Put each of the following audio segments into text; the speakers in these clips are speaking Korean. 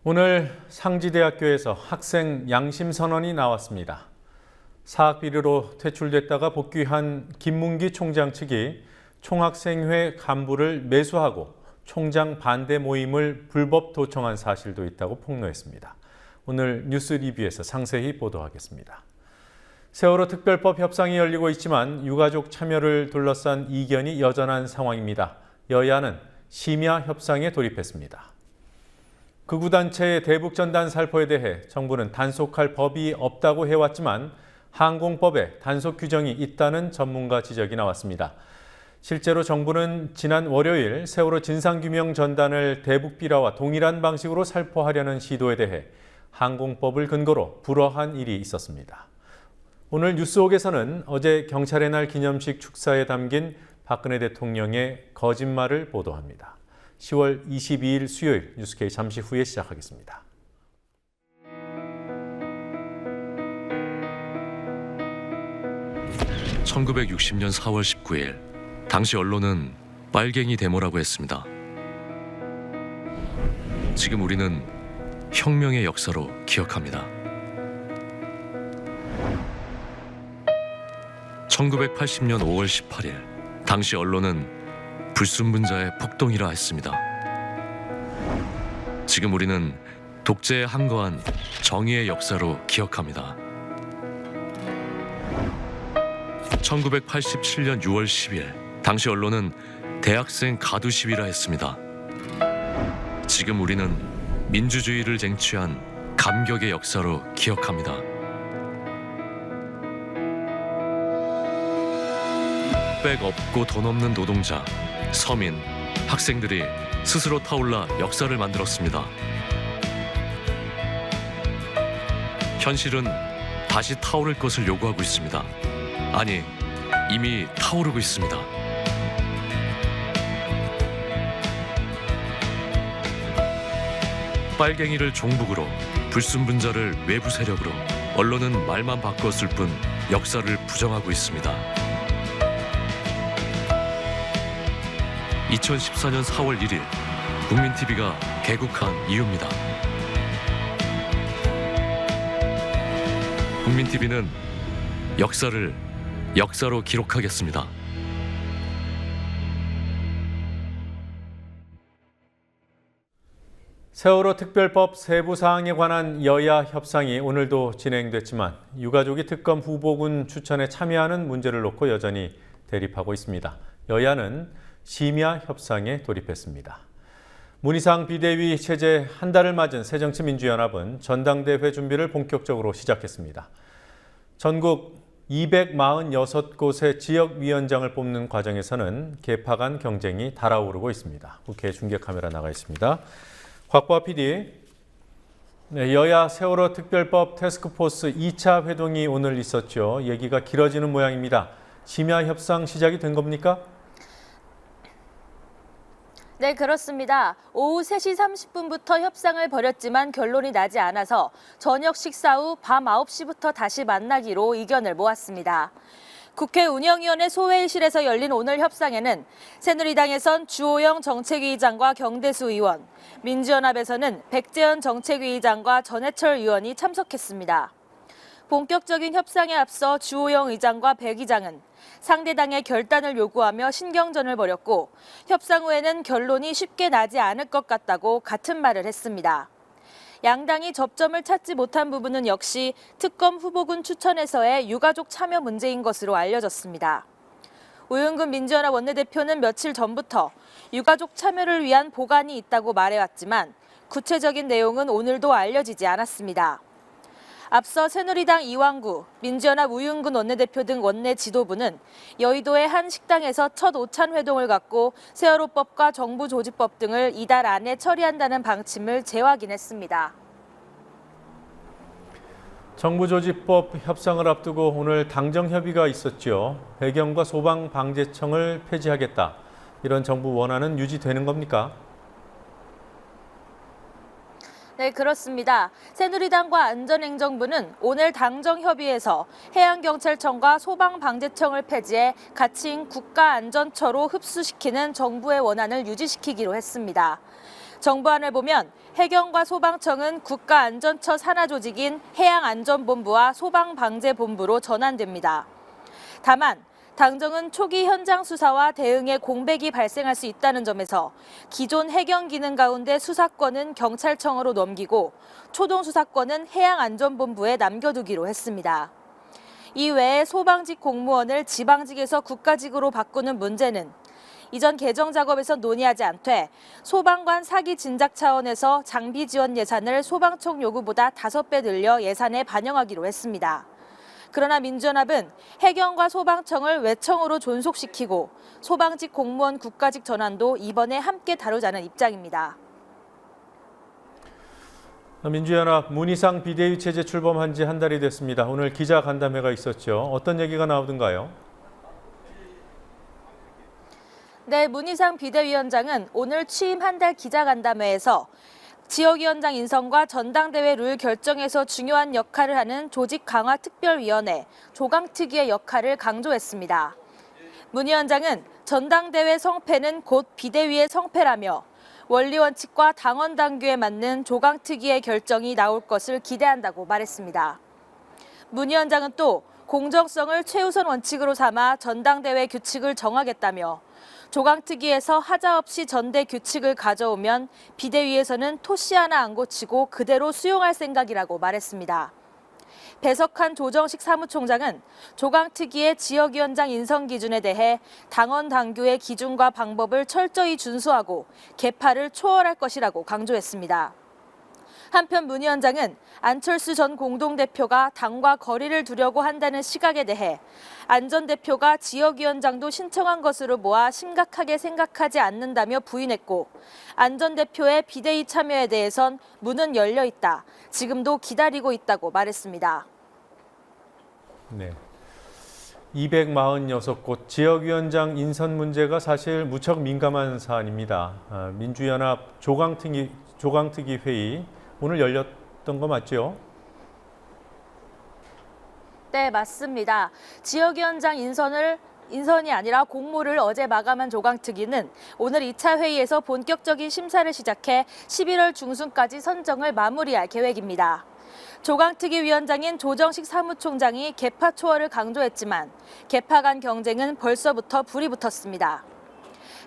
오늘 상지대학교에서 학생 양심 선언이 나왔습니다. 사학 비리로 퇴출됐다가 복귀한 김문기 총장 측이 총학생회 간부를 매수하고 총장 반대 모임을 불법 도청한 사실도 있다고 폭로했습니다. 오늘 뉴스 리뷰에서 상세히 보도하겠습니다. 세월호 특별법 협상이 열리고 있지만 유가족 참여를 둘러싼 이견이 여전한 상황입니다. 여야는 심야 협상에 돌입했습니다. 극우단체의 대북전단 살포에 대해 정부는 단속할 법이 없다고 해왔지만 항공법에 단속 규정이 있다는 전문가 지적이 나왔습니다. 실제로 정부는 지난 월요일 세월호 진상규명 전단을 대북 비라와 동일한 방식으로 살포하려는 시도에 대해 항공법을 근거로 불허한 일이 있었습니다. 오늘 뉴스옥에서는 어제 경찰의 날 기념식 축사에 담긴 박근혜 대통령의 거짓말을 보도합니다. 10월 22일 수요일 뉴스K 잠시 후에 시작하겠습니다. (1960년 4월 19일) 당시 언론은 빨갱이 데모라고 했습니다. 지금 우리는 혁명의 역사로 기억합니다. 1980년 5월 18일 당시 언론은 불순분자의 폭동이라 했습니다. 지금 우리는 독재에 항거한 정의의 역사로 기억합니다. 1987년 6월 10일 당시 언론은 대학생 가두 시위라 했습니다. 지금 우리는 민주주의를 쟁취한 감격의 역사로 기억합니다. 백 없고 돈 없는 노동자, 서민, 학생들이 스스로 타올라 역사를 만들었습니다. 현실은 다시 타오를 것을 요구하고 있습니다. 아니, 이미 타오르고 있습니다. 빨갱이를 종북으로, 불순분자를 외부 세력으로, 언론은 말만 바꿨을 뿐 역사를 부정하고 있습니다. 2014년 4월 1일 국민TV가 개국한 이유입니다. 국민TV는 역사를 역사로 기록하겠습니다. 세월호 특별법 세부 사항에 관한 여야 협상이 오늘도 진행됐지만 유가족이 특검 후보군 추천에 참여하는 문제를 놓고 여전히 대립하고 있습니다. 여야는 심야 협상에 돌입했습니다. 문희상 비대위 체제 한 달을 맞은 새정치민주연합은 전당대회 준비를 본격적으로 시작했습니다. 전국 246곳의 지역위원장을 뽑는 과정에서는 개파 간 경쟁이 달아오르고 있습니다. 국회 중계카메라 나가 있습니다. 곽보아 PD, 여야 세월호 특별법 태스크포스 2차 회동이 오늘 있었죠. 얘기가 길어지는 모양입니다. 심야 협상 시작이 된 겁니까? 네, 그렇습니다. 오후 3시 30분부터 협상을 벌였지만 결론이 나지 않아서 저녁 식사 후 밤 9시부터 다시 만나기로 의견을 모았습니다. 국회 운영위원회 소회의실에서 열린 오늘 협상에는 새누리당에선 주호영 정책위의장과 경대수 의원, 민주연합에서는 백재현 정책위의장과 전해철 의원이 참석했습니다. 본격적인 협상에 앞서 주호영 의장과 백 의장은 상대당의 결단을 요구하며 신경전을 벌였고 협상 후에는 결론이 쉽게 나지 않을 것 같다고 같은 말을 했습니다. 양당이 접점을 찾지 못한 부분은 역시 특검 후보군 추천에서의 유가족 참여 문제인 것으로 알려졌습니다. 우윤근 민주연합 원내대표는 며칠 전부터 유가족 참여를 위한 보관이 있다고 말해왔지만 구체적인 내용은 오늘도 알려지지 않았습니다. 앞서 새누리당 이왕구, 민주연합 우윤근 원내대표 등 원내 지도부는 여의도의 한 식당에서 첫 오찬 회동을 갖고 세월호법과 정부조직법 등을 이달 안에 처리한다는 방침을 재확인했습니다. 정부조직법 협상을 앞두고 오늘 당정협의가 있었죠. 배경과 소방방재청을 폐지하겠다. 이런 정부 원안은 유지되는 겁니까? 네, 그렇습니다. 새누리당과 안전행정부는 오늘 당정협의에서 해양경찰청과 소방방재청을 폐지해 가칭 국가안전처로 흡수시키는 정부의 원안을 유지시키기로 했습니다. 정부안을 보면 해경과 소방청은 국가안전처 산하조직인 해양안전본부와 소방방재본부로 전환됩니다. 다만 당정은 초기 현장 수사와 대응에 공백이 발생할 수 있다는 점에서 기존 해경 기능 가운데 수사권은 경찰청으로 넘기고 초동 수사권은 해양안전본부에 남겨두기로 했습니다. 이외에 소방직 공무원을 지방직에서 국가직으로 바꾸는 문제는 이전 개정 작업에서 논의하지 않되 소방관 사기 진작 차원에서 장비 지원 예산을 소방청 요구보다 5배 늘려 예산에 반영하기로 했습니다. 그러나 민주연합은 해경과 소방청을 외청으로 존속시키고 소방직 공무원 국가직 전환도 이번에 함께 다루자는 입장입니다. 민주연합 문희상 비대위 체제 출범한 지 한 달이 됐습니다. 오늘 기자간담회가 있었죠. 어떤 얘기가 나오던가요? 네, 문희상 비대위원장은 오늘 취임 한 달 기자간담회에서 지역위원장 인선과 전당대회 룰 결정에서 중요한 역할을 하는 조직강화특별위원회 조강특위의 역할을 강조했습니다. 문 위원장은 전당대회 성패는 곧 비대위의 성패라며 원리원칙과 당원 당규에 맞는 조강특위의 결정이 나올 것을 기대한다고 말했습니다. 문 위원장은 또 공정성을 최우선 원칙으로 삼아 전당대회 규칙을 정하겠다며 조강특위에서 하자 없이 전대 규칙을 가져오면 비대위에서는 토시 하나 안 고치고 그대로 수용할 생각이라고 말했습니다. 배석한 조정식 사무총장은 조강특위의 지역위원장 인선 기준에 대해 당원 당규의 기준과 방법을 철저히 준수하고 개파를 초월할 것이라고 강조했습니다. 한편 문 위원장은 안철수 전 공동대표가 당과 거리를 두려고 한다는 시각에 대해 안 전 대표가 지역위원장도 신청한 것으로 보아 심각하게 생각하지 않는다며 부인했고 안 전 대표의 비대위 참여에 대해선 문은 열려 있다. 지금도 기다리고 있다고 말했습니다. 네. 246곳 지역위원장 인선 문제가 사실 무척 민감한 사안입니다. 민주연합 조강특위 회의 오늘 열렸던 거 맞죠? 네, 맞습니다. 지역위원장 인선이 아니라 공모를 어제 마감한 조강특위는 오늘 2차 회의에서 본격적인 심사를 시작해 11월 중순까지 선정을 마무리할 계획입니다. 조강특위 위원장인 조정식 사무총장이 개파 초월을 강조했지만 개파 간 경쟁은 벌써부터 불이 붙었습니다.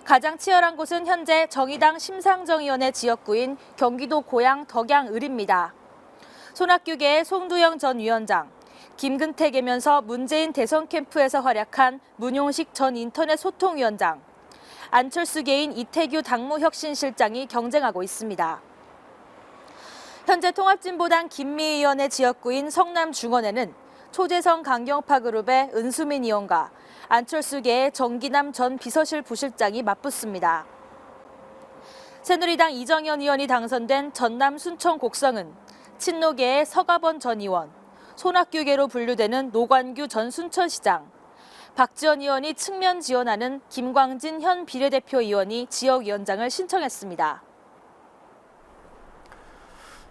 가장 치열한 곳은 현재 정의당 심상정의원의 지역구인 경기도 고양 덕양을입니다. 손학규계의 송두영 전 위원장, 김근태계면서 문재인 대선 캠프에서 활약한 문용식 전 인터넷 소통위원장, 안철수계인 이태규 당무혁신실장이 경쟁하고 있습니다. 현재 통합진보당 김미희 의원의 지역구인 성남 중원에는 초재성 강경파 그룹의 은수민 의원과 안철수계의 정기남 전 비서실 부실장이 맞붙습니다. 새누리당 이정현 의원이 당선된 전남 순천 곡성은 친노계의 서가번 전 의원, 손학규계로 분류되는 노관규 전 순천시장, 박지원 의원이 측면 지원하는 김광진 현 비례대표 의원이 지역위원장을 신청했습니다.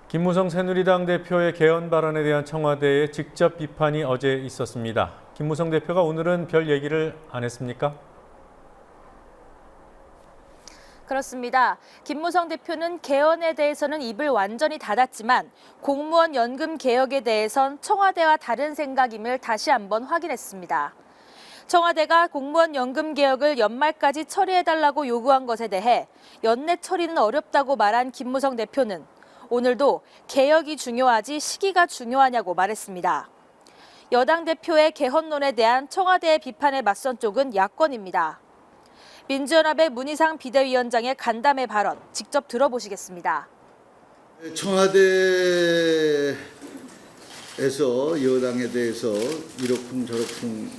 김무성 새누리당 대표의 개헌 발언에 대한 청와대의 직접 비판이 어제 있었습니다. 김무성 대표가 오늘은 별 얘기를 안 했습니까? 그렇습니다. 김무성 대표는 개헌에 대해서는 입을 완전히 닫았지만 공무원 연금 개혁에 대해선 청와대와 다른 생각임을 다시 한번 확인했습니다. 청와대가 공무원 연금 개혁을 연말까지 처리해달라고 요구한 것에 대해 연내 처리는 어렵다고 말한 김무성 대표는 오늘도 개혁이 중요하지 시기가 중요하냐고 말했습니다. 여당 대표의 개헌론에 대한 청와대의 비판에 맞선 쪽은 야권입니다. 민주연합의 문희상 비대위원장의 간담회 발언 직접 들어보시겠습니다. 청와대에서 여당에 대해서 이러쿵 저러쿵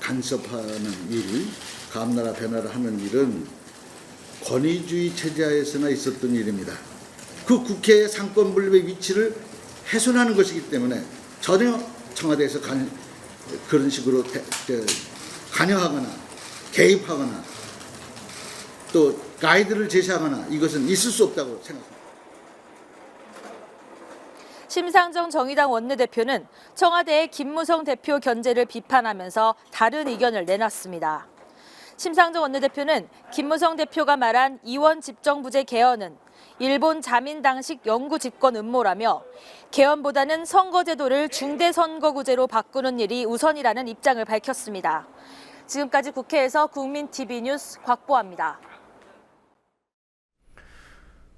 간섭하는 일, 감나라 배나라 하는 일은 권위주의 체제하에서나 있었던 일입니다. 그 국회의 상권분립의 위치를 훼손하는 것이기 때문에 전혀 청와대에서 그런 식으로 관여하거나 개입하거나 또 가이드를 제시하거나 이것은 있을 수 없다고 생각합니다. 심상정 정의당 원내대표는 청와대의 김무성 대표 견제를 비판하면서 다른 의견을 내놨습니다. 심상정 원내대표는 김무성 대표가 말한 이원 집정부제 개헌은 일본 자민당식 영구 집권 음모라며 개헌보다는 선거제도를 중대선거구제로 바꾸는 일이 우선이라는 입장을 밝혔습니다. 지금까지 국회에서 국민TV 뉴스 곽보아입니다.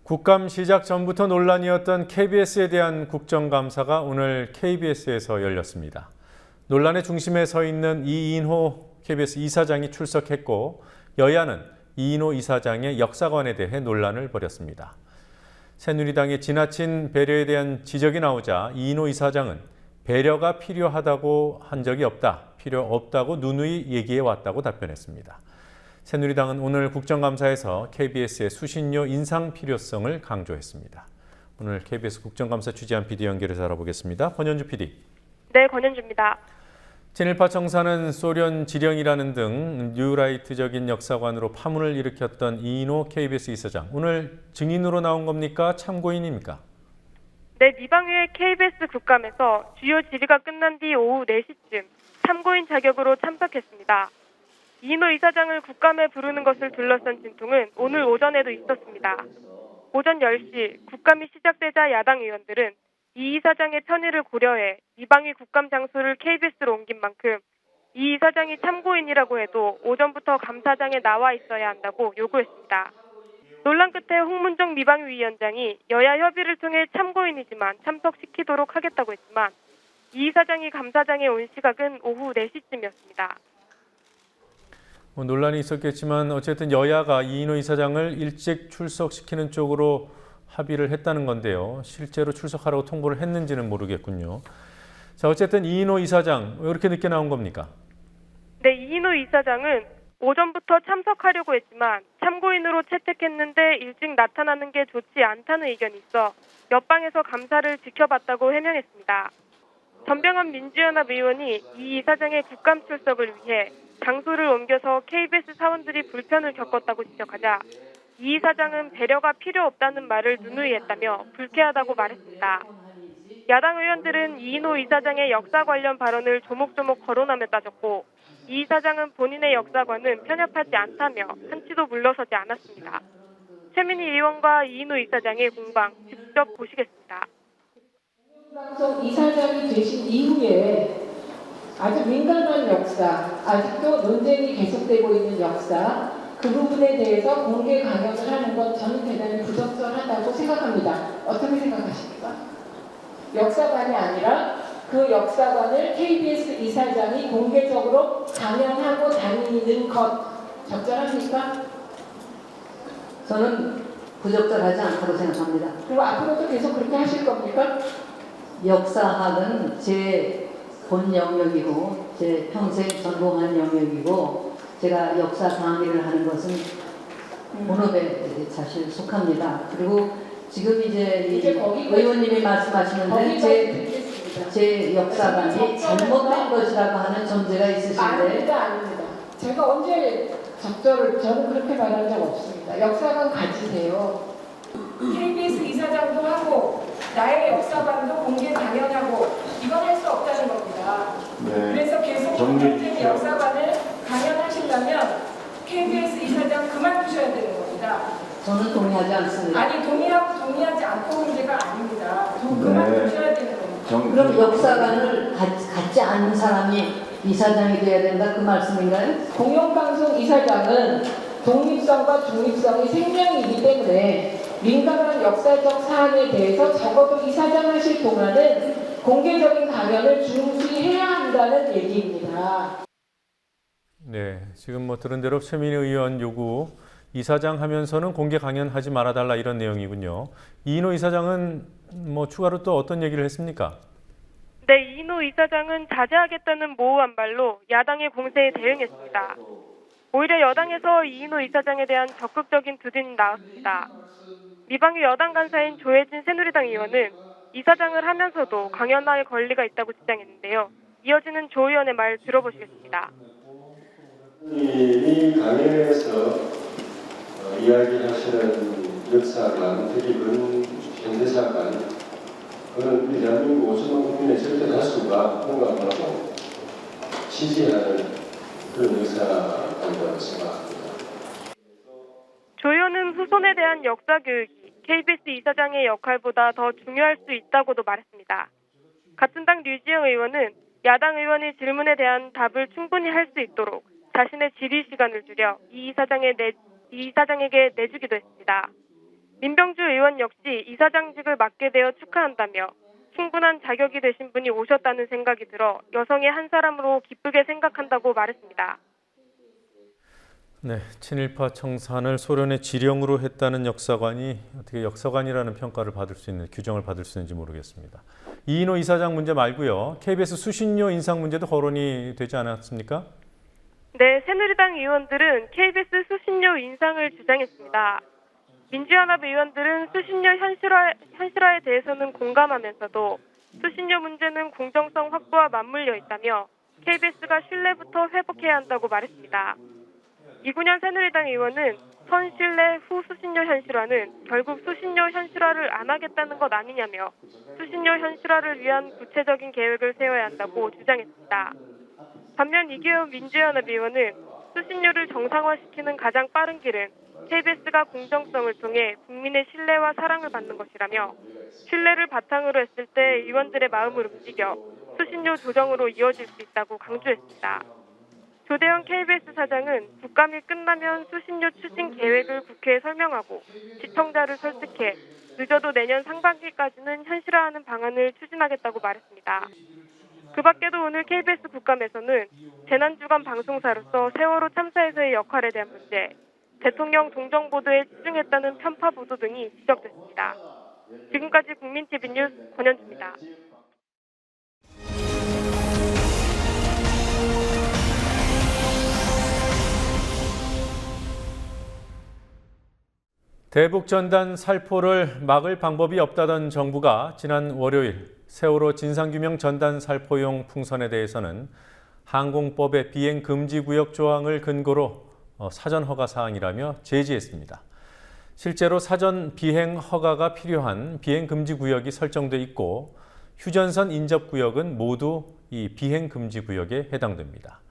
국감 시작 전부터 논란이었던 KBS에 대한 국정감사가 오늘 KBS에서 열렸습니다. 논란의 중심에 서 있는 이인호 KBS 이사장이 출석했고 여야는 이인호 이사장의 역사관에 대해 논란을 벌였습니다. 새누리당의 지나친 배려에 대한 지적이 나오자 이인호 이사장은 배려가 필요하다고 한 적이 없다, 필요 없다고 누누이 얘기해 왔다고 답변했습니다. 새누리당은 오늘 국정감사에서 KBS의 수신료 인상 필요성을 강조했습니다. 오늘 KBS 국정감사 취재한 PD 연결해서 알아보겠습니다. 권현주 PD. 네, 권현주입니다. 친일파 청사는 소련 지령이라는 등 뉴라이트적인 역사관으로 파문을 일으켰던 이인호 KBS 이사장. 오늘 증인으로 나온 겁니까? 참고인입니까? 네, 미방위의 KBS 국감에서 주요 질의가 끝난 뒤 오후 4시쯤 참고인 자격으로 참석했습니다. 이인호 이사장을 국감에 부르는 것을 둘러싼 진통은 오늘 오전에도 있었습니다. 오전 10시 국감이 시작되자 야당 의원들은 이 이사장의 편의를 고려해 미방위 국감 장소를 KBS로 옮긴 만큼 이 이사장이 참고인이라고 해도 오전부터 감사장에 나와 있어야 한다고 요구했습니다. 논란 끝에 홍문종 미방위위원장이 여야 협의를 통해 참고인이지만 참석시키도록 하겠다고 했지만 이 이사장이 감사장에 온 시각은 오후 4시쯤이었습니다. 논란이 있었겠지만 어쨌든 여야가 이인호 이사장을 일찍 출석시키는 쪽으로 합의를 했다는 건데요. 실제로 출석하라고 통보를 했는지는 모르겠군요. 자, 어쨌든 이인호 이사장 왜 이렇게 늦게 나온 겁니까? 네, 이인호 이사장은 오전부터 참석하려고 했지만 참고인으로 채택했는데 일찍 나타나는 게 좋지 않다는 의견이 있어 옆방에서 감사를 지켜봤다고 해명했습니다. 전병헌 민주연합 의원이 이 이사장의 국감 출석을 위해 장소를 옮겨서 KBS 사원들이 불편을 겪었다고 지적하자 이 이사장은 배려가 필요 없다는 말을 누누이 했다며 불쾌하다고 말했습니다. 야당 의원들은 이인호 이사장의 역사 관련 발언을 조목조목 거론하며 따졌고 이 이사장은 본인의 역사관은 편협하지 않다며 한치도 물러서지 않았습니다. 최민희 의원과 이인호 이사장의 공방 직접 보시겠습니다. 방송 이사장이 되신 이후에 아주 민감한 역사, 아직도 논쟁이 계속되고 있는 역사, 그 부분에 대해서 공개 강연을 하는 건 저는 대단히 부적절하다고 생각합니다. 어떻게 생각하십니까? 역사관이 아니라 그 역사관을 KBS 이사장이 공개적으로 강연하고 다니는 것 적절합니까? 저는 부적절하지 않다고 생각합니다. 그리고 앞으로도 계속 그렇게 하실 겁니까? 역사학은 제 본 영역이고 제 평생 전공한 영역이고 제가 역사 강의를 하는 것은 본업에 사실 속합니다. 그리고 지금 이제 의원님이 말씀하시는데 제 역사관이 잘못된 것이라고 하는 존재가 있으신데 아닙니다. 제가 언제 저는 그렇게 말한 적 없습니다. 역사관 가지세요. KBS 이사장도 하고 나의 역사관도 공개 강연하고 이건 할 수 없다는 겁니다. 네. 그래서 계속 정통된 역사관을 강연하시려면 KBS 이사장 그만두셔야 되는 겁니다. 저는 동의하지 않습니다. 아니 동의하지 않고 문제가 아닙니다. 그만두셔야 되는 겁니다. 그럼 역사관을 갖지 않는 사람이 이사장이 돼야 된다 그 말씀인가요? 공영방송 이사장은 독립성과 중립성이 생명이기 때문에 민감한 역사적 사안에 대해서 적어도 이사장 하실 동안은 공개적인 강연을 중지해야 한다는 얘기입니다. 네, 지금 들은 대로 최민희 의원 요구 이사장 하면서는 공개 강연하지 말아달라 이런 내용이군요. 이인호 이사장은 추가로 또 어떤 얘기를 했습니까? 네, 이인호 이사장은 자제하겠다는 모호한 말로 야당의 공세에 대응했습니다. 오히려 여당에서 이인호 이사장에 대한 적극적인 투진이 나왔습니다. 미방위 여당 간사인 조혜진 새누리당 의원은 이사장을 하면서도 강연할 권리가 있다고 주장했는데요. 이어지는 조 의원의 말 들어보시겠습니다. 이 강연에서 이야기하시는 역사관, 특히 현대사관 그런 우리 대한민국 5천만 국민의 절대 다수가 공감하고 지지하는 그런 역사라고 생각합니다. 조 의원은 후손에 대한 역사 교육이 KBS 이사장의 역할보다 더 중요할 수 있다고도 말했습니다. 같은 당 류지영 의원은 야당 의원의 질문에 대한 답을 충분히 할 수 있도록 자신의 질의 시간을 줄여 이 이사장에게 내주기도 했습니다. 민병주 의원 역시 이사장직을 맡게 되어 축하한다며 충분한 자격이 되신 분이 오셨다는 생각이 들어 여성의 한 사람으로 기쁘게 생각한다고 말했습니다. 네, 친일파 청산을 소련의 지령으로 했다는 역사관이 어떻게 역사관이라는 평가를 받을 수 있는 규정을 받을 수 있는지 모르겠습니다. 이인호 이사장 문제 말고요. KBS 수신료 인상 문제도 거론이 되지 않았습니까? 네, 새누리당 의원들은 KBS 수신료 인상을 주장했습니다. 민주연합 의원들은 수신료 현실화에 대해서는 공감하면서도 수신료 문제는 공정성 확보와 맞물려 있다며 KBS가 신뢰부터 회복해야 한다고 말했습니다. 이군현 새누리당 의원은 선신뢰 후 수신료 현실화는 결국 수신료 현실화를 안 하겠다는 것 아니냐며 수신료 현실화를 위한 구체적인 계획을 세워야 한다고 주장했습니다. 반면 이규현 민주연합 의원은 수신료를 정상화시키는 가장 빠른 길은 KBS가 공정성을 통해 국민의 신뢰와 사랑을 받는 것이라며 신뢰를 바탕으로 했을 때 의원들의 마음을 움직여 수신료 조정으로 이어질 수 있다고 강조했습니다. 조대현 KBS 사장은 국감이 끝나면 수신료 추진 계획을 국회에 설명하고 시청자를 설득해 늦어도 내년 상반기까지는 현실화하는 방안을 추진하겠다고 말했습니다. 그 밖에도 오늘 KBS 국감에서는 재난주간 방송사로서 세월호 참사에서의 역할에 대한 문제, 대통령 동정 보도에 집중했다는 편파 보도 등이 지적됐습니다. 지금까지 국민TV 뉴스 권현주입니다. 대북전단 살포를 막을 방법이 없다던 정부가 지난 월요일 세월호 진상규명 전단 살포용 풍선에 대해서는 항공법의 비행금지구역 조항을 근거로 사전 허가 사항이라며 제지했습니다. 실제로 사전 비행 허가가 필요한 비행금지구역이 설정돼 있고 휴전선 인접구역은 모두 이 비행금지구역에 해당됩니다.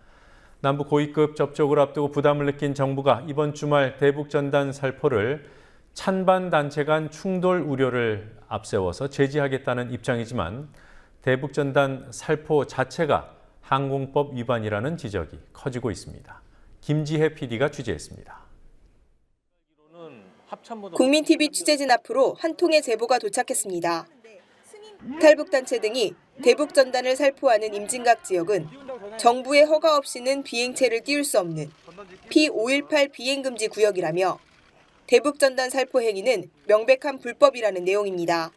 남북 고위급 접촉을 앞두고 부담을 느낀 정부가 이번 주말 대북전단 살포를 찬반 단체 간 충돌 우려를 앞세워서 제지하겠다는 입장이지만 대북전단 살포 자체가 항공법 위반이라는 지적이 커지고 있습니다. 김지혜 PD가 취재했습니다. 국민TV 취재진 앞으로 한 통의 제보가 도착했습니다. 탈북단체 등이 대북전단을 살포하는 임진각 지역은 정부의 허가 없이는 비행체를 띄울 수 없는 P518 비행금지 구역이라며 대북전단 살포 행위는 명백한 불법이라는 내용입니다.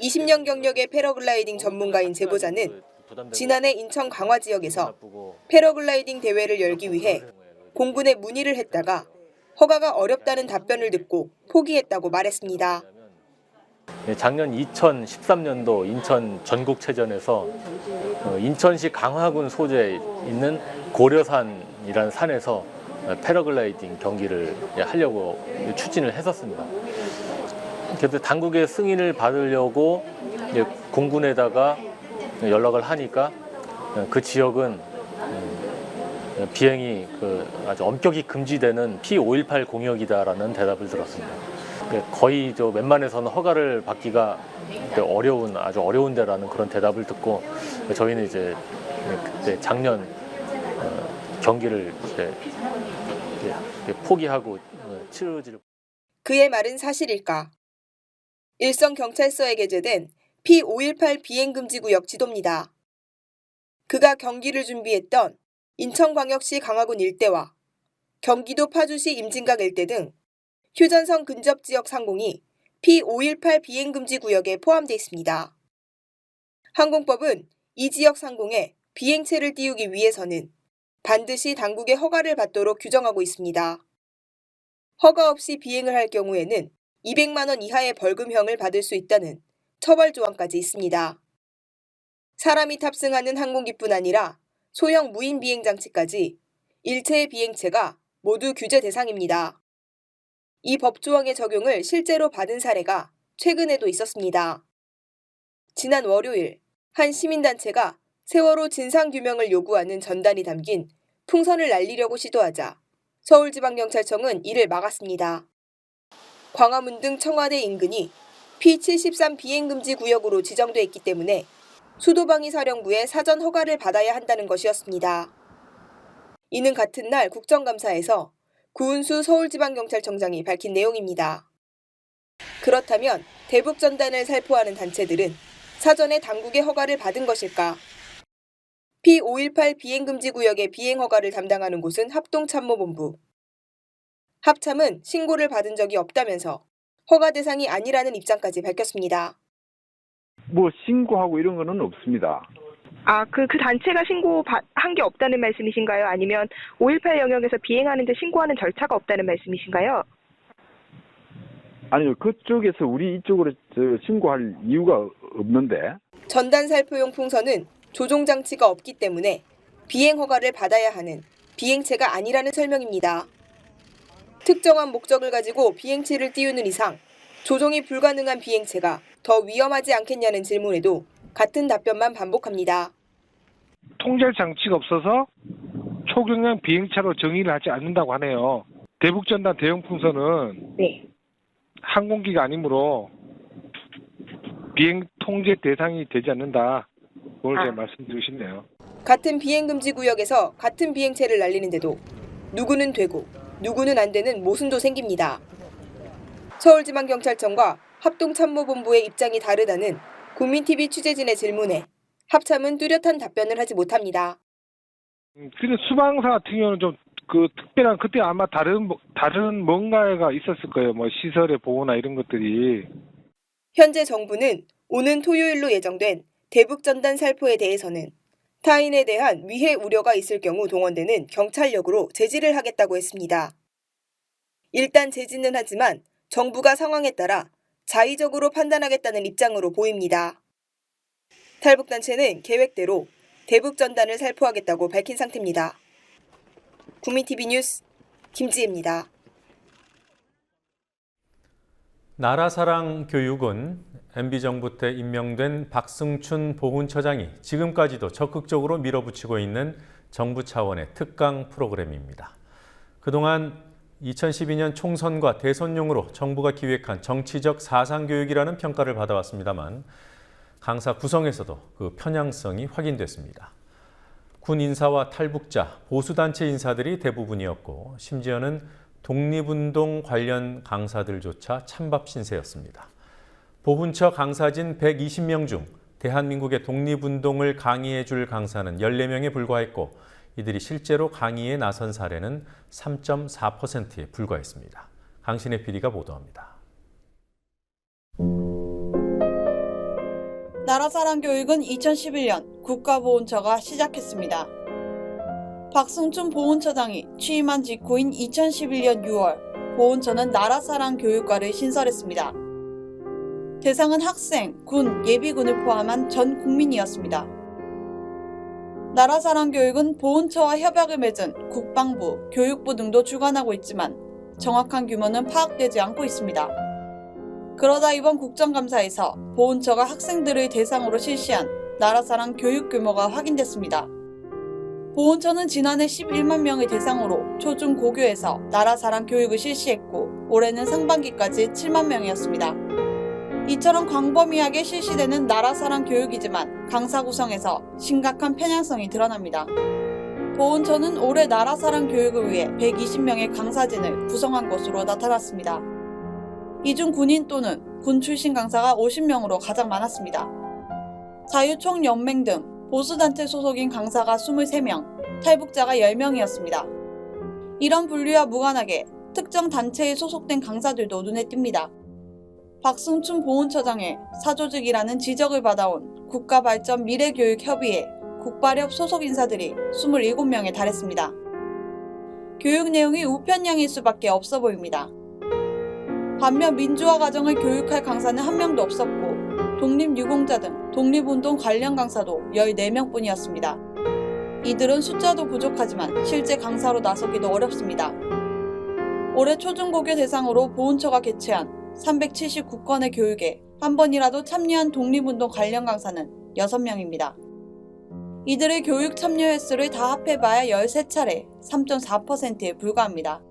20년 경력의 패러글라이딩 전문가인 제보자는 지난해 인천 강화 지역에서 패러글라이딩 대회를 열기 위해 공군에 문의를 했다가 허가가 어렵다는 답변을 듣고 포기했다고 말했습니다. 작년 2013년도 인천 전국체전에서 인천시 강화군 소재에 있는 고려산이라는 산에서 패러글라이딩 경기를 하려고 추진을 했었습니다. 그래서 당국의 승인을 받으려고 공군에다가 연락을 하니까 그 지역은 비행이 아주 엄격히 금지되는 P518 공역이다라는 대답을 들었습니다. 거의 웬만해서는 허가를 받기가 아주 어려운 데라는 그런 대답을 듣고 저희는 이제 그때 작년 경기를 포기하고 치러지를. 그의 말은 사실일까? 일선 경찰서에 게재된 P518 비행금지구역 지도입니다. 그가 경기를 준비했던 인천광역시 강화군 일대와 경기도 파주시 임진각 일대 등 휴전선 근접 지역 상공이 P518 비행금지 구역에 포함되어 있습니다. 항공법은 이 지역 상공에 비행체를 띄우기 위해서는 반드시 당국의 허가를 받도록 규정하고 있습니다. 허가 없이 비행을 할 경우에는 200만 원 이하의 벌금형을 받을 수 있다는 처벌 조항까지 있습니다. 사람이 탑승하는 항공기뿐 아니라 소형 무인 비행 장치까지 일체의 비행체가 모두 규제 대상입니다. 이 법 조항의 적용을 실제로 받은 사례가 최근에도 있었습니다. 지난 월요일 한 시민단체가 세월호 진상규명을 요구하는 전단이 담긴 풍선을 날리려고 시도하자 서울지방경찰청은 이를 막았습니다. 광화문 등 청와대 인근이 P73 비행금지 구역으로 지정돼 있기 때문에 수도방위사령부의 사전 허가를 받아야 한다는 것이었습니다. 이는 같은 날 국정감사에서 구은수 서울지방경찰청장이 밝힌 내용입니다. 그렇다면 대북전단을 살포하는 단체들은 사전에 당국의 허가를 받은 것일까? P518 비행금지 구역의 비행 허가를 담당하는 곳은 합동참모본부. 합참은 신고를 받은 적이 없다면서 허가 대상이 아니라는 입장까지 밝혔습니다. 신고하고 이런 거는 없습니다. 그 단체가 신고한 게 없다는 말씀이신가요? 아니면 5.18 영역에서 비행하는데 신고하는 절차가 없다는 말씀이신가요? 아니요, 그쪽에서 우리 이쪽으로 신고할 이유가 없는데. 전단 살포용 풍선은 조종 장치가 없기 때문에 비행 허가를 받아야 하는 비행체가 아니라는 설명입니다. 특정한 목적을 가지고 비행체를 띄우는 이상 조종이 불가능한 비행체가 더 위험하지 않겠냐는 질문에도 같은 답변만 반복합니다. 통제 장치가 없어서 초경량 비행차로 정의를 하지 않는다고 하네요. 대북전단 대형 풍선은 항공기가 아니므로 비행 통제 대상이 되지 않는다. 그걸 제가 말씀드리고 싶네요. 같은 비행금지 구역에서 같은 비행체를 날리는데도 누구는 되고 누구는 안 되는 모순도 생깁니다. 서울지방경찰청과 합동참모본부의 입장이 다르다는 국민TV 취재진의 질문에 합참은 뚜렷한 답변을 하지 못합니다. 근데 수방사 같은 경우는 좀 특별한 그때 아마 다른 뭔가가 있었을 거예요. 시설의 보호나 이런 것들이. 현재 정부는 오는 토요일로 예정된 대북전단 살포에 대해서는 타인에 대한 위해 우려가 있을 경우 동원되는 경찰력으로 제지를 하겠다고 했습니다. 일단 제지는 하지만 정부가 상황에 따라 자의적으로 판단하겠다는 입장으로 보입니다. 탈북단체는 계획대로 대북전단을 살포하겠다고 밝힌 상태입니다. 국민TV 뉴스 김지혜입니다. 나라사랑 교육은 MB정부 때 임명된 박승춘 보훈처장이 지금까지도 적극적으로 밀어붙이고 있는 정부 차원의 특강 프로그램입니다. 그동안 2012년 총선과 대선용으로 정부가 기획한 정치적 사상교육이라는 평가를 받아왔습니다만 강사 구성에서도 그 편향성이 확인됐습니다. 군 인사와 탈북자, 보수단체 인사들이 대부분이었고 심지어는 독립운동 관련 강사들조차 찬밥 신세였습니다. 보훈처 강사진 120명 중 대한민국의 독립운동을 강의해 줄 강사는 14명에 불과했고 이들이 실제로 강의에 나선 사례는 3.4%에 불과했습니다. 강신혜 PD가 보도합니다. 나라사랑 교육은 2011년 국가보훈처가 시작했습니다. 박승춘 보훈처장이 취임한 직후인 2011년 6월 보훈처는 나라사랑 교육과를 신설했습니다. 대상은 학생, 군, 예비군을 포함한 전 국민이었습니다. 나라사랑 교육은 보훈처와 협약을 맺은 국방부, 교육부 등도 주관하고 있지만 정확한 규모는 파악되지 않고 있습니다. 그러다 이번 국정감사에서 보훈처가 학생들을 대상으로 실시한 나라사랑 교육 규모가 확인됐습니다. 보훈처는 지난해 11만 명을 대상으로 초중 고교에서 나라사랑 교육을 실시했고 올해는 상반기까지 7만 명이었습니다. 이처럼 광범위하게 실시되는 나라사랑 교육이지만 강사 구성에서 심각한 편향성이 드러납니다. 보훈처는 올해 나라사랑 교육을 위해 120명의 강사진을 구성한 것으로 나타났습니다. 이 중 군인 또는 군 출신 강사가 50명으로 가장 많았습니다. 자유총연맹 등 보수단체 소속인 강사가 23명, 탈북자가 10명이었습니다. 이런 분류와 무관하게 특정 단체에 소속된 강사들도 눈에 띕니다. 박승춘 보훈처장의 사조직이라는 지적을 받아온 국가발전미래교육협의회 국발협 소속 인사들이 27명에 달했습니다. 교육 내용이 우편향일 수밖에 없어 보입니다. 반면 민주화 과정을 교육할 강사는 한 명도 없었고 독립유공자 등 독립운동 관련 강사도 14명뿐이었습니다. 이들은 숫자도 부족하지만 실제 강사로 나서기도 어렵습니다. 올해 초중고교 대상으로 보훈처가 개최한 379건의 교육에 한 번이라도 참여한 독립운동 관련 강사는 6명입니다. 이들의 교육 참여 횟수를 다 합해봐야 13차례, 3.4%에 불과합니다.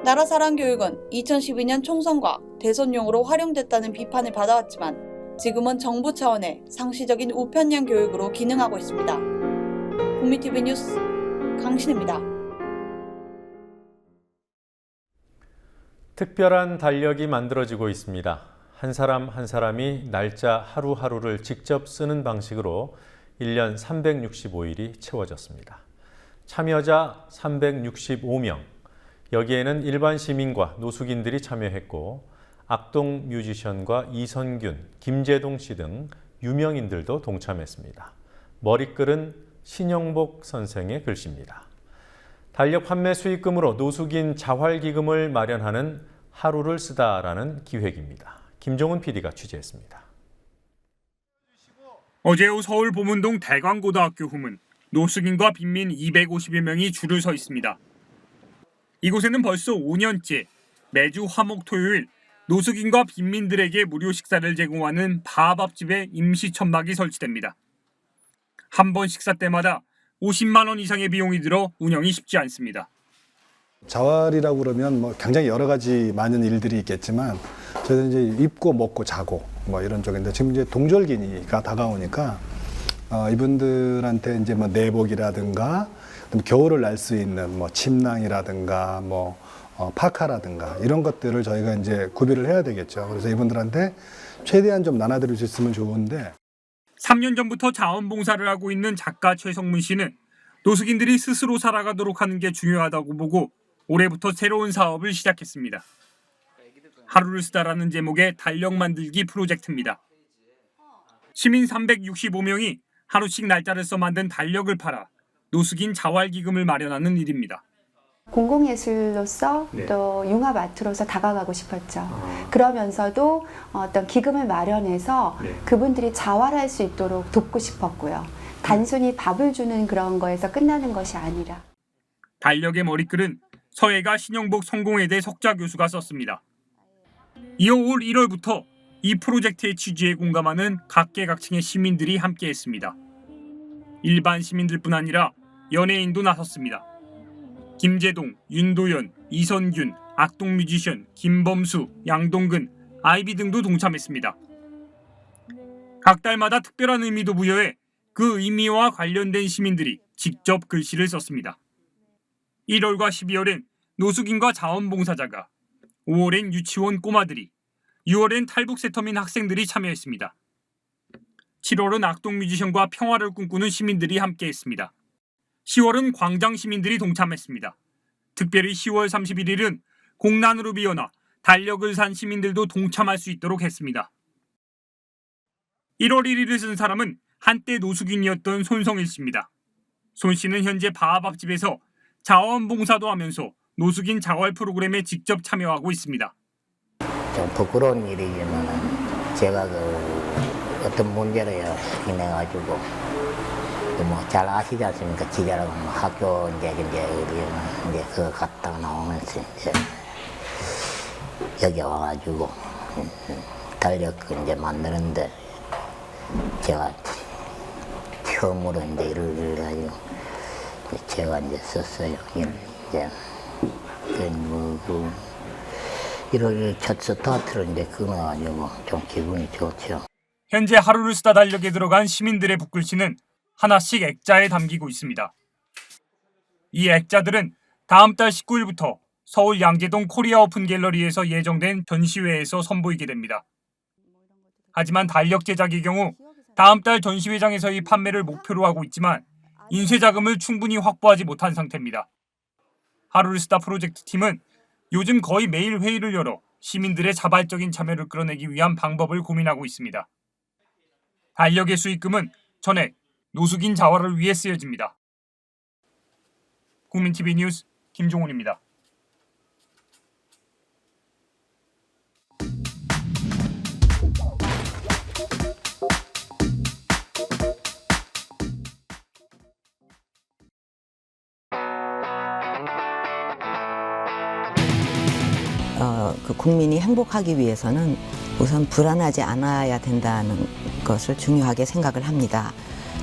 나라사랑교육은 2012년 총선과 대선용으로 활용됐다는 비판을 받아왔지만 지금은 정부 차원의 상시적인 우편량 교육으로 기능하고 있습니다. 국민TV 뉴스 강신입니다. 특별한 달력이 만들어지고 있습니다. 한 사람 한 사람이 날짜 하루하루를 직접 쓰는 방식으로 1년 365일이 채워졌습니다. 참여자 365명, 여기에는 일반 시민과 노숙인들이 참여했고 악동 뮤지션과 이선균, 김재동 씨 등 유명인들도 동참했습니다. 머리글은 신영복 선생의 글씨입니다. 달력 판매 수익금으로 노숙인 자활기금을 마련하는 하루를 쓰다라는 기획입니다. 김종훈 PD가 취재했습니다. 어제 오후 서울 보문동 대광고등학교 후문, 노숙인과 빈민 250여 명이 줄을 서 있습니다. 이곳에는 벌써 5년째 매주 화목 토요일 노숙인과 빈민들에게 무료 식사를 제공하는 바밥집에 임시 천막이 설치됩니다. 한 번 식사 때마다 50만 원 이상의 비용이 들어 운영이 쉽지 않습니다. 자활이라고 그러면 뭐 굉장히 여러 가지 많은 일들이 있겠지만 저희는 이제 입고 먹고 자고 뭐 이런 쪽인데 지금 이제 동절기가 다가오니까 이분들한테 이제 뭐 내복이라든가 겨울을 날 수 있는 뭐 침낭이라든가 뭐 파카라든가 이런 것들을 저희가 이제 구비를 해야 되겠죠. 그래서 이분들한테 최대한 좀 나눠드릴 수 있으면 좋은데. 3년 전부터 자원봉사를 하고 있는 작가 최성문 씨는 노숙인들이 스스로 살아가도록 하는 게 중요하다고 보고 올해부터 새로운 사업을 시작했습니다. 하루를 쓰다라는 제목의 달력 만들기 프로젝트입니다. 시민 365명이 하루씩 날짜를 써 만든 달력을 팔아 노숙인 자활기금을 마련하는 일입니다. 공공예술로서 또 융합아트로서 다가가고 싶었죠. 그러면서도 어떤 기금을 마련해서 그분들이 자활할 수 있도록 돕고 싶었고요. 단순히 밥을 주는 그런 거에서 끝나는 것이 아니라. 달력의 머리글은 서예가 신영복 성공회대 석좌 교수가 썼습니다. 이어 올 1월부터 이 프로젝트의 취지에 공감하는 각계각층의 시민들이 함께했습니다. 일반 시민들뿐 아니라 연예인도 나섰습니다. 김재동, 윤도현, 이선균, 악동 뮤지션, 김범수, 양동근, 아이비 등도 동참했습니다. 각 달마다 특별한 의미도 부여해 그 의미와 관련된 시민들이 직접 글씨를 썼습니다. 1월과 12월엔 노숙인과 자원봉사자가, 5월엔 유치원 꼬마들이, 6월엔 탈북 세터민 학생들이 참여했습니다. 7월은 악동 뮤지션과 평화를 꿈꾸는 시민들이 함께했습니다. 10월은 광장 시민들이 동참했습니다. 특별히 10월 31일은 공란으로 비어나 달력을 산 시민들도 동참할 수 있도록 했습니다. 1월 1일을 쓴 사람은 한때 노숙인이었던 손성일 씨입니다. 손 씨는 현재 바밥집에서 자원봉사도 하면서 노숙인 자활 프로그램에 직접 참여하고 있습니다. 좀 부끄러운 일이지만 제가 어떤 문제를 인해가지고 뭐 잘 아시지 않습니까? 지자라고 학교 이제 그거 갔다가 나오면서 이제 여기 와가지고 달력 이제 만드는데 제가 처음으로 이제 일을 해가지고 제가 이제 썼어요. 이제 일을 첫 스타트로 이제 끊어가지고 좀 기분이 좋죠. 현재 하루를 쓰다 달력에 들어간 시민들의 붓글씨는 하나씩 액자에 담기고 있습니다. 이 액자들은 다음 달 19일부터 서울 양재동 코리아 오픈 갤러리에서 예정된 전시회에서 선보이게 됩니다. 하지만 달력 제작의 경우 다음 달 전시회장에서의 판매를 목표로 하고 있지만 인쇄 자금을 충분히 확보하지 못한 상태입니다. 하루를 쓰다 프로젝트 팀은 요즘 거의 매일 회의를 열어 시민들의 자발적인 참여를 끌어내기 위한 방법을 고민하고 있습니다. 달력의 수익금은 전액 노숙인 자활을 위해 쓰여집니다. 국민TV 뉴스 김종훈입니다. 국민이 행복하기 위해서는 우선 불안하지 않아야 된다는 것을 중요하게 생각을 합니다.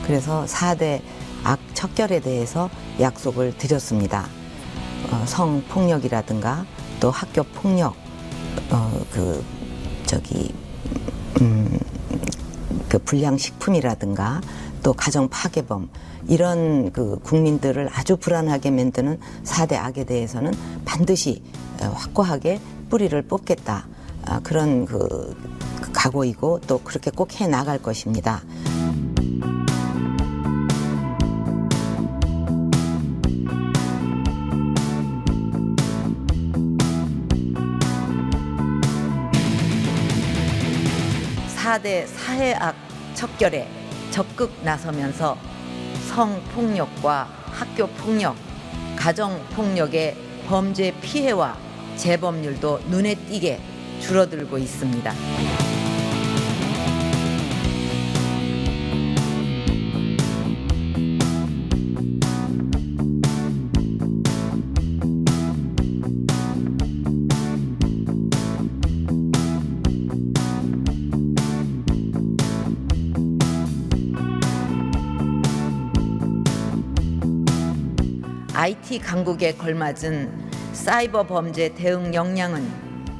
그래서 4대 악 척결에 대해서 약속을 드렸습니다. 성폭력이라든가 또 학교 폭력, 그 불량식품이라든가 또 가정 파괴범, 이런 그 국민들을 아주 불안하게 만드는 4대 악에 대해서는 반드시 확고하게 뿌리를 뽑겠다. 그런 그 각오이고 또 그렇게 꼭 해 나갈 것입니다. (4대) 사회악 척결에 적극 나서면서 성폭력과 학교폭력, 가정폭력의 범죄 피해와 재범률도 눈에 띄게 줄어들고 있습니다. IT 강국에 걸맞은 사이버 범죄 대응 역량은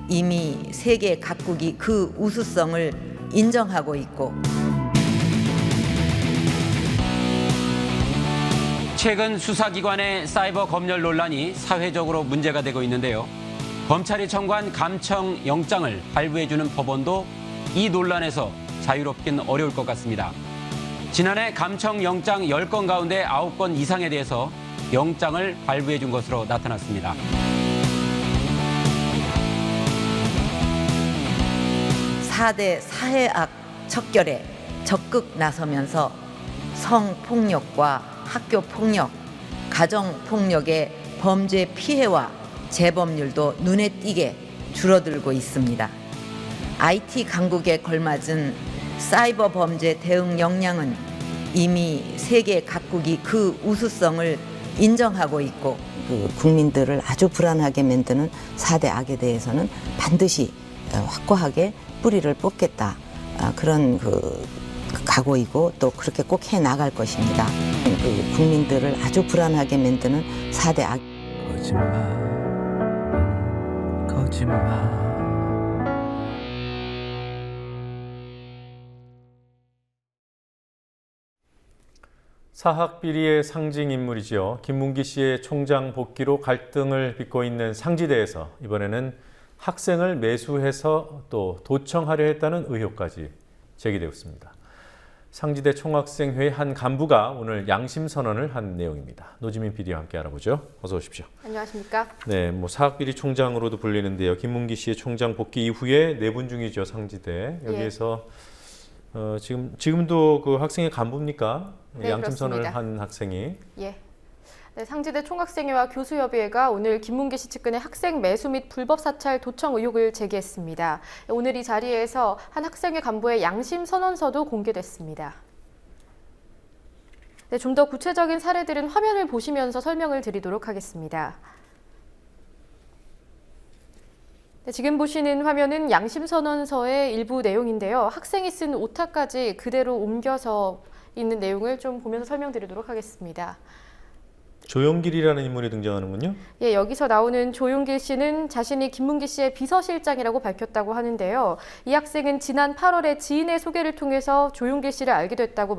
이미 세계 각국이 그 우수성을 인정하고 있고, 최근 수사기관의 사이버 검열 논란이 사회적으로 문제가 되고 있는데요. 검찰이 청구한 감청 영장을 발부해주는 법원도 이 논란에서 자유롭긴 어려울 것 같습니다. 지난해 감청 영장 10건 가운데 9건 이상에 대해서 영장을 발부해 준 것으로 나타났습니다. (4대) 사회악 척결에 적극 나서면서 성폭력과 학교폭력, 가정폭력의 범죄 피해와 재범률도 눈에 띄게 줄어들고 있습니다. IT 강국에 걸맞은 사이버 범죄 대응 역량은 이미 세계 각국이 그 우수성을 인정하고 있고, 그 국민들을 아주 불안하게 만드는 4대 악에 대해서는 반드시 확고하게 뿌리를 뽑겠다. 그런 그 각오이고 또 그렇게 꼭 해 나갈 것입니다. 그 국민들을 아주 불안하게 만드는 4대 악. 거짓말. 사학 비리의 상징 인물이죠. 김문기 씨의 총장 복귀로 갈등을 빚고 있는 상지대에서 이번에는 학생을 매수해서 또 도청하려 했다는 의혹까지 제기되고 있습니다. 상지대 총학생회 한 간부가 오늘 양심 선언을 한 내용입니다. 노지민 PD와 함께 알아보죠. 어서 오십시오. 안녕하십니까? 네, 사학 비리 총장으로도 불리는데요. 김문기 씨의 총장 복귀 이후에 내분 중이죠, 상지대. 여기에서 지금도 그 학생의 간부입니까? 네, 양심 선언을 그렇습니다. 한 학생이. 예. 네, 상지대 총학생회와 교수협의회가 오늘 김문기 씨 측근의 학생 매수 및 불법 사찰 도청 의혹을 제기했습니다. 오늘 이 자리에서 한 학생회 간부의 양심 선언서도 공개됐습니다. 네, 좀 더 구체적인 사례들은 화면을 보시면서 설명을 드리도록 하겠습니다. 네, 지금 보시는 화면은 양심 선언서의 일부 내용인데요. 학생이 쓴 오타까지 그대로 옮겨서 있는 내용을 좀 보면서 설명드리도록 하겠습니다. 조용길이라는 인물이 등장하는군요. 예, 여기서 나오는 조용길 씨는 자신이 김문기 씨의 비서실장이라고 밝혔다고 하는데요. 이 학생은 지난 8월에 지인의 소개를 통해서 조용길 씨를 알게 됐다고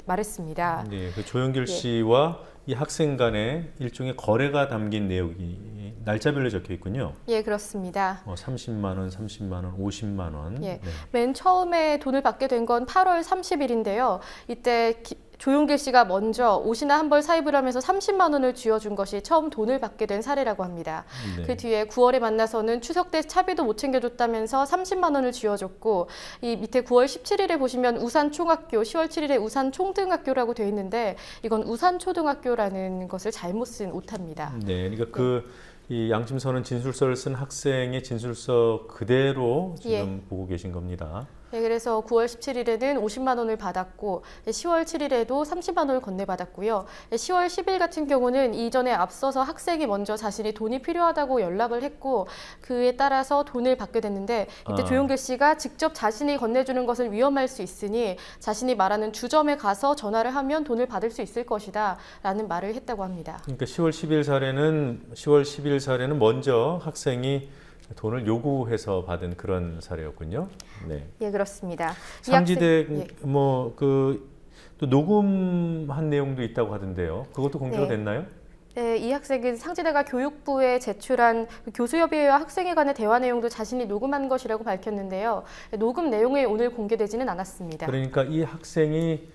말했습니다. 네, 그 조용길 씨와 이 학생 간의 일종의 거래가 담긴 내용이 날짜별로 적혀 있군요. 예, 그렇습니다. 30만 원, 30만 원, 50만 원. 예, 네. 맨 처음에 돈을 받게 된 건 8월 30일인데요. 이때 조용길 씨가 먼저 옷이나 한 벌 사입을 하면서 30만 원을 쥐어준 것이 처음 돈을 받게 된 사례라고 합니다. 네. 그 뒤에 9월에 만나서는 추석 때 차비도 못 챙겨줬다면서 30만 원을 쥐어줬고, 이 밑에 9월 17일에 보시면 우산총학교, 10월 7일에 우산총등학교라고 돼 있는데 이건 우산초등학교라는 것을 잘못 쓴 오타입니다. 네, 그러니까 그 이 양심선언 진술서를 쓴 학생의 진술서 그대로 지금 예. 보고 계신 겁니다. 네, 그래서 9월 17일에는 50만 원을 받았고 10월 7일에도 30만 원을 건네받았고요. 10월 10일 같은 경우는 이전에 앞서서 학생이 먼저 자신이 돈이 필요하다고 연락을 했고 그에 따라서 돈을 받게 됐는데 이때 조용길 씨가 직접 자신이 건네주는 것은 위험할 수 있으니 자신이 말하는 주점에 가서 전화를 하면 돈을 받을 수 있을 것이다 라는 말을 했다고 합니다. 그러니까 10월 10일 사례는 먼저 학생이 돈을 요구해서 받은 그런 사례였군요. 네. 예, 그렇습니다. 상지대 예. 또 녹음한 내용도 있다고 하던데요. 그것도 공개가 네. 됐나요? 네, 이 학생은 상지대가 교육부에 제출한 교수협의회와 학생회 간의 대화 내용도 자신이 녹음한 것이라고 밝혔는데요. 녹음 내용이 오늘 공개되지는 않았습니다. 그러니까 이 학생이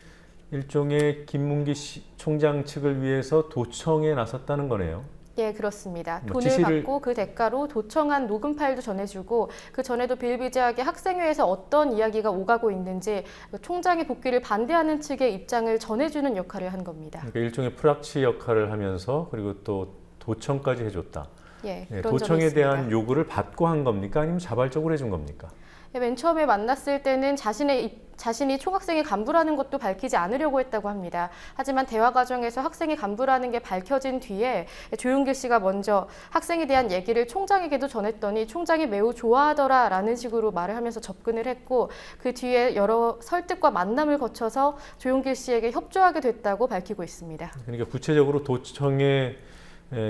일종의 김문기 총장 측을 위해서 도청에 나섰다는 거네요. 예, 그렇습니다. 뭐 돈을 받고 그 대가로 도청한 녹음 파일도 전해주고 그 전에도 비일비재하게 학생회에서 어떤 이야기가 오가고 있는지 총장의 복귀를 반대하는 측의 입장을 전해주는 역할을 한 겁니다. 그러니까 일종의 프락치 역할을 하면서 그리고 또 도청까지 해줬다. 예, 네, 그런 점이 도청에 대한 있습니다. 요구를 받고 한 겁니까? 아니면 자발적으로 해준 겁니까? 맨 처음에 만났을 때는 자신이 총학생의 간부라는 것도 밝히지 않으려고 했다고 합니다. 하지만 대화 과정에서 학생의 간부라는 게 밝혀진 뒤에 조용길 씨가 먼저 학생에 대한 얘기를 총장에게도 전했더니 총장이 매우 좋아하더라라는 식으로 말을 하면서 접근을 했고 그 뒤에 여러 설득과 만남을 거쳐서 조용길 씨에게 협조하게 됐다고 밝히고 있습니다. 그러니까 구체적으로 도청의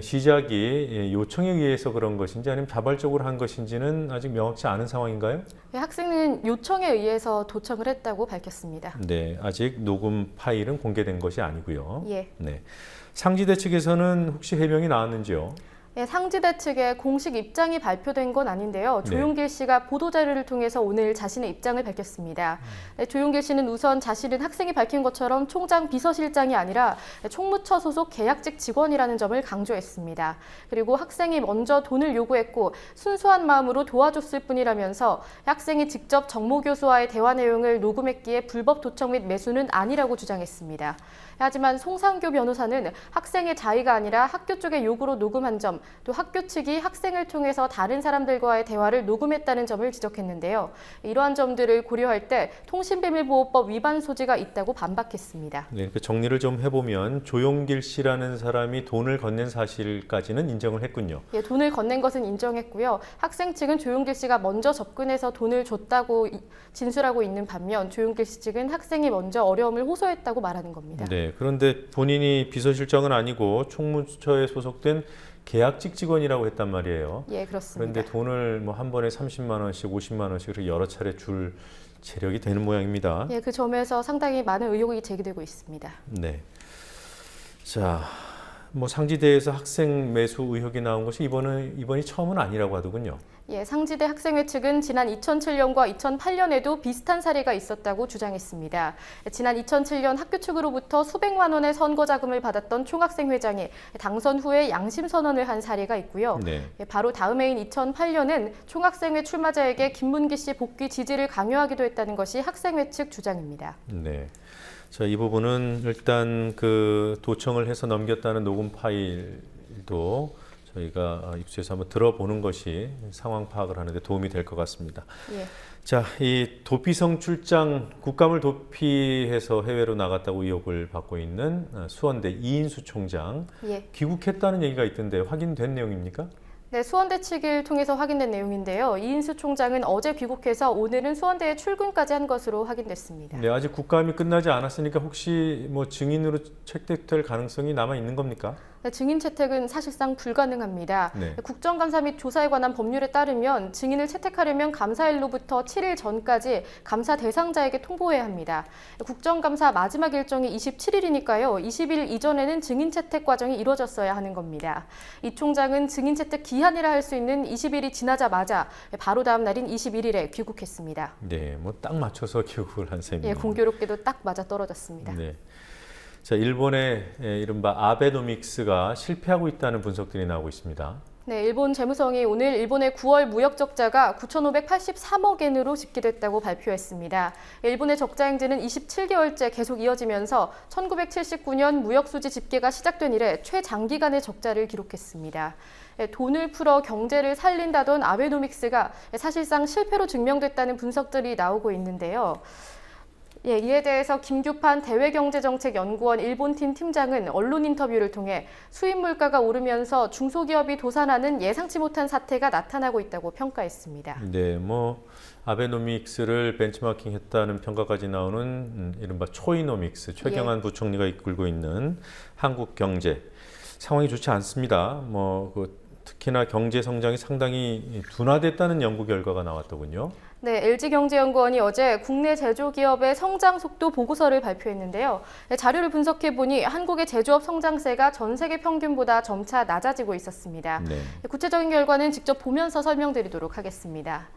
시작이 요청에 의해서 그런 것인지 아니면 자발적으로 한 것인지는 아직 명확치 않은 상황인가요? 학생은 요청에 의해서 도청을 했다고 밝혔습니다. 네, 아직 녹음 파일은 공개된 것이 아니고요. 예. 네, 상지대 측에서는 혹시 해명이 나왔는지요? 네, 상지대 측의 공식 입장이 발표된 건 아닌데요. 네. 조용길 씨가 보도자료를 통해서 오늘 자신의 입장을 밝혔습니다. 네, 조용길 씨는 우선 자신은 학생이 밝힌 것처럼 총장 비서실장이 아니라 총무처 소속 계약직 직원이라는 점을 강조했습니다. 그리고 학생이 먼저 돈을 요구했고 순수한 마음으로 도와줬을 뿐이라면서 학생이 직접 정모 교수와의 대화 내용을 녹음했기에 불법 도청 및 매수는 아니라고 주장했습니다. 하지만 송상교 변호사는 학생의 자의가 아니라 학교 쪽의 요구로 녹음한 점, 또 학교 측이 학생을 통해서 다른 사람들과의 대화를 녹음했다는 점을 지적했는데요. 이러한 점들을 고려할 때 통신비밀보호법 위반 소지가 있다고 반박했습니다. 네, 그 정리를 좀 해보면 조용길 씨라는 사람이 돈을 건넨 사실까지는 인정을 했군요. 예, 돈을 건넨 것은 인정했고요. 학생 측은 조용길 씨가 먼저 접근해서 돈을 줬다고 진술하고 있는 반면 조용길 씨 측은 학생이 먼저 어려움을 호소했다고 말하는 겁니다. 네, 그런데 본인이 비서실장은 아니고 총무처에 소속된 계약직 직원이라고 했단 말이에요. 예, 그렇습니다. 그런데 돈을 뭐 한 번에 30만 원씩, 50만 원씩 이렇게 여러 차례 줄 재력이 되는 모양입니다. 예, 그 점에서 상당히 많은 의혹이 제기되고 있습니다. 네. 자, 뭐 상지대에서 학생 매수 의혹이 나온 것이 이번이 처음은 아니라고 하더군요. 예, 상지대 학생회 측은 지난 2007년과 2008년에도 비슷한 사례가 있었다고 주장했습니다. 지난 2007년 학교 측으로부터 수백만 원의 선거 자금을 받았던 총학생회장이 당선 후에 양심 선언을 한 사례가 있고요. 네. 바로 다음 해인 2008년은 총학생회 출마자에게 김문기 씨 복귀 지지를 강요하기도 했다는 것이 학생회 측 주장입니다. 네. 자, 이 부분은 일단 그 도청을 해서 넘겼다는 녹음 파일도 저희가 입수해서 한번 들어보는 것이 상황 파악을 하는 데 도움이 될 것 같습니다. 예. 자, 이 도피성 출장 국감을 도피해서 해외로 나갔다고 의혹을 받고 있는 수원대 이인수 총장 예. 귀국했다는 얘기가 있던데 확인된 내용입니까? 네, 수원대 측을 통해서 확인된 내용인데요. 이인수 총장은 어제 귀국해서 오늘은 수원대에 출근까지 한 것으로 확인됐습니다. 네, 아직 국감이 끝나지 않았으니까 혹시 뭐 증인으로 채택될 가능성이 남아 있는 겁니까? 네, 증인 채택은 사실상 불가능합니다. 네. 국정감사 및 조사에 관한 법률에 따르면 증인을 채택하려면 감사일로부터 7일 전까지 감사 대상자에게 통보해야 합니다. 국정감사 마지막 일정이 27일이니까요. 20일 이전에는 증인 채택 과정이 이루어졌어야 하는 겁니다. 이 총장은 증인 채택 기한이라 할 수 있는 20일이 지나자마자 바로 다음 날인 21일에 귀국했습니다. 네, 뭐 딱 맞춰서 귀국을 한 셈이네요. 예, 공교롭게도 딱 맞아 떨어졌습니다. 네. 자, 일본의 이른바 아베노믹스가 실패하고 있다는 분석들이 나오고 있습니다. 네, 일본 재무성이 오늘 일본의 9월 무역 적자가 9,583억 엔으로 집계됐다고 발표했습니다. 일본의 적자 행진은 27개월째 계속 이어지면서 1979년 무역 수지 집계가 시작된 이래 최장기간의 적자를 기록했습니다. 돈을 풀어 경제를 살린다던 아베노믹스가 사실상 실패로 증명됐다는 분석들이 나오고 있는데요. 이에 대해서 김규판 대외경제정책연구원 일본팀 팀장은 언론 인터뷰를 통해 수입 물가가 오르면서 중소기업이 도산하는 예상치 못한 사태가 나타나고 있다고 평가했습니다. 네, 아베노믹스를 벤치마킹했다는 평가까지 나오는 이른바 초이노믹스, 최경환 부총리가 이끌고 있는 한국 경제 상황이 좋지 않습니다. 특히나 경제 성장이 상당히 둔화됐다는 연구 결과가 나왔더군요. 네, LG경제연구원이 어제 국내 제조기업의 성장 속도 보고서를 발표했는데요. 자료를 분석해 보니 한국의 제조업 성장세가 전 세계 평균보다 점차 낮아지고 있었습니다. 네. 구체적인 결과는 직접 보면서 설명드리도록 하겠습니다.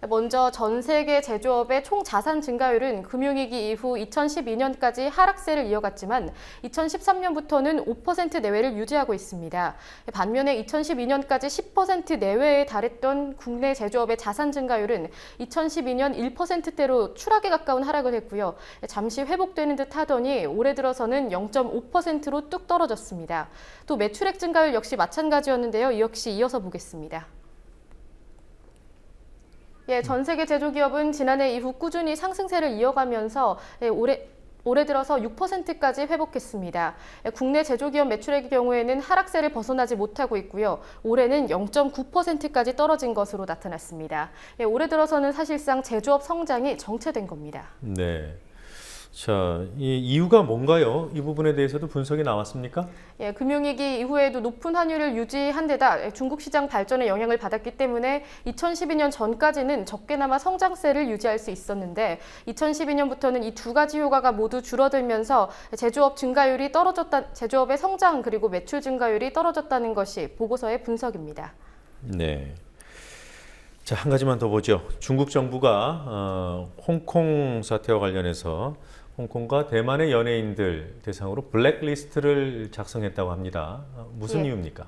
먼저 전 세계 제조업의 총 자산 증가율은 금융위기 이후 2012년까지 하락세를 이어갔지만 2013년부터는 5% 내외를 유지하고 있습니다. 반면에 2012년까지 10% 내외에 달했던 국내 제조업의 자산 증가율은 2012년 1%대로 추락에 가까운 하락을 했고요. 잠시 회복되는 듯 하더니 올해 들어서는 0.5%로 뚝 떨어졌습니다. 또 매출액 증가율 역시 마찬가지였는데요. 이 역시 이어서 보겠습니다. 전 세계 제조기업은 지난해 이후 꾸준히 상승세를 이어가면서 올해 들어서 6%까지 회복했습니다. 국내 제조기업 매출액의 경우에는 하락세를 벗어나지 못하고 있고요. 올해는 0.9%까지 떨어진 것으로 나타났습니다. 올해 들어서는 사실상 제조업 성장이 정체된 겁니다. 네. 자, 이 이유가 뭔가요? 이 부분에 대해서도 분석이 나왔습니까? 금융위기 이후에도 높은 환율을 유지한 데다 중국 시장 발전에 영향을 받았기 때문에 2012년 전까지는 적게나마 성장세를 유지할 수 있었는데 2012년부터는 이 두 가지 효과가 모두 줄어들면서 제조업의 성장 그리고 매출 증가율이 떨어졌다는 것이 보고서의 분석입니다. 네. 자, 한 가지만 더 보죠. 중국 정부가 홍콩 사태와 관련해서 홍콩과 대만의 연예인들 대상으로 블랙리스트를 작성했다고 합니다. 무슨 이유입니까?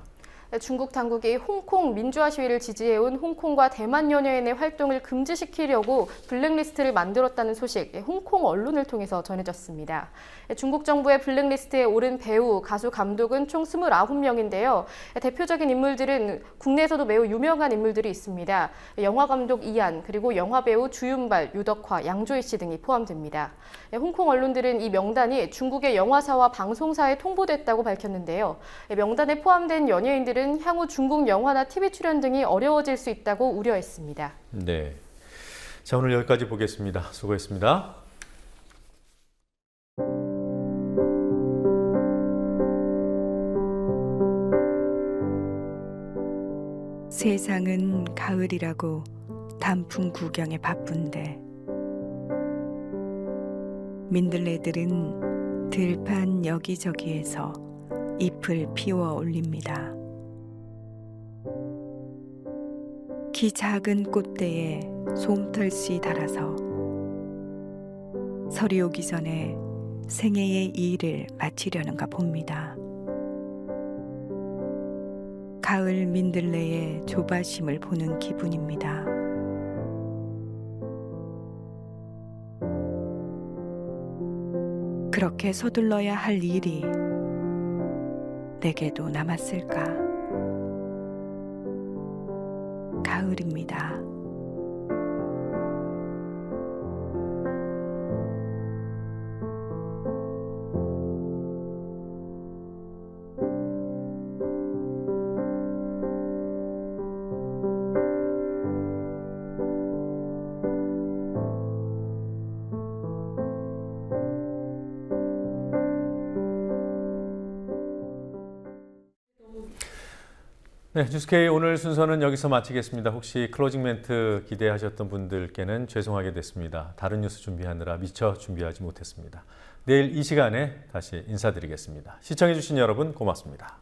중국 당국이 홍콩 민주화 시위를 지지해온 홍콩과 대만 연예인의 활동을 금지시키려고 블랙리스트를 만들었다는 소식, 홍콩 언론을 통해서 전해졌습니다. 중국 정부의 블랙리스트에 오른 배우, 가수, 감독은 총 29명인데요. 대표적인 인물들은 국내에서도 매우 유명한 인물들이 있습니다. 영화감독 이안, 그리고 영화배우 주윤발, 유덕화, 양조희 씨 등이 포함됩니다. 홍콩 언론들은 이 명단이 중국의 영화사와 방송사에 통보됐다고 밝혔는데요. 명단에 포함된 연예인들은 향후 중국 영화나 TV 출연 등이 어려워질 수 있다고 우려했습니다. 네. 자, 오늘 여기까지 보겠습니다. 수고했습니다. 세상은 가을이라고 단풍 구경에 바쁜데 민들레들은 들판 여기저기에서 잎을 피워 올립니다. 키 작은 꽃대에 솜털씨 달아서 설이 오기 전에 생애의 일을 마치려는가 봅니다. 가을 민들레의 조바심을 보는 기분입니다. 그렇게 서둘러야 할 일이 내게도 남았을까? 가을입니다. 네, 뉴스K 오늘 순서는 여기서 마치겠습니다. 혹시 클로징 멘트 기대하셨던 분들께는 죄송하게 됐습니다. 다른 뉴스 준비하느라 미처 준비하지 못했습니다. 내일 이 시간에 다시 인사드리겠습니다. 시청해주신 여러분 고맙습니다.